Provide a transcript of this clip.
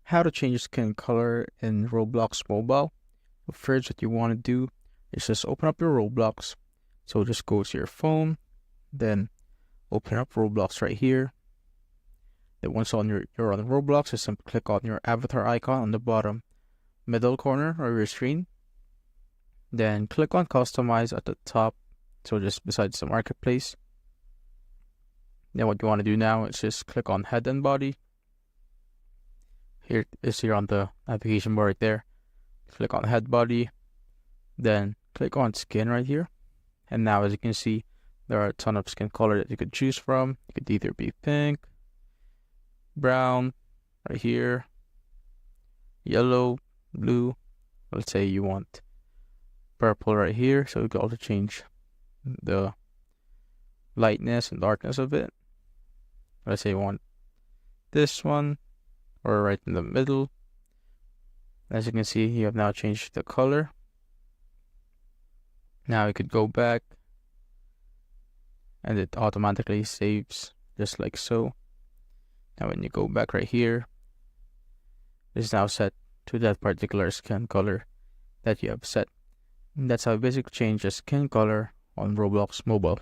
How to change your skin color in Roblox Mobile. First, what you want to do is just open up your Roblox. So just go to your phone, then open up Roblox right here. Then once you're on Roblox, just simply click on your avatar icon on the bottom middle corner of your screen. Then click on Customize at the top, so just besides the marketplace. Then what you want to do now is just click on Head and Body. Here on the navigation bar right there. Click on Head Body, then click on Skin right here. And now, as you can see, there are a ton of skin color that you could choose from. It could either be pink, brown, right here, yellow, blue. Let's say you want purple right here, so you can also change the lightness and darkness of it. Let's say you want this one, or right in the middle. As you can see, you have now changed the color. Now you could go back and it automatically saves just like so. Now when you go back right here, it's now set to that particular skin color that you have set. And that's how you basically change the skin color on Roblox Mobile.